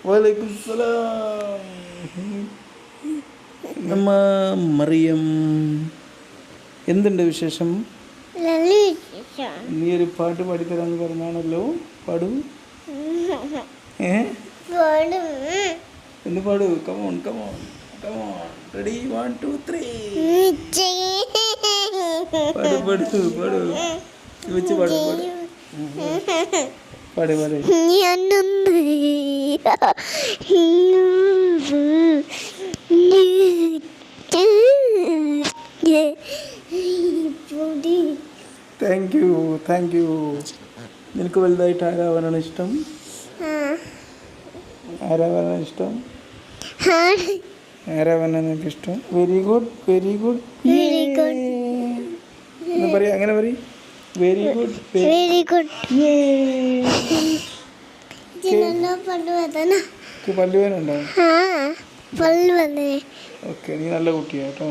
വലൈക്കും സലാം. നമ്മ മറിയം, എന്തുണ്ട് വിശേഷം? നീ ഒരു പാട്ട് പാടിത്തരാന്ന് പറഞ്ഞാണല്ലോ, പാടൂ. എന്ന് പാടൂ. Come on come on come on. റെഡി 1 2 3. പാടു പാടു പാടു. വെച്ച് പാടു പാടു പാടു പാടു. Thank you thank you. നിനക്ക് വലുതായിട്ട് ആരാവാനാണ് ഇഷ്ടം? ആരാവാനാണ് ഇഷ്ടം? ആരാവാനാണ് എനിക്ക് ഇഷ്ടം? Very good very good very good എന്ന് പറയാ. അങ്ങനെ പറയും. Very good very good. പല്ലുവേനുണ്ടോ? ഓക്കെ, നീ നല്ല കുട്ടിയാ കേട്ടോ.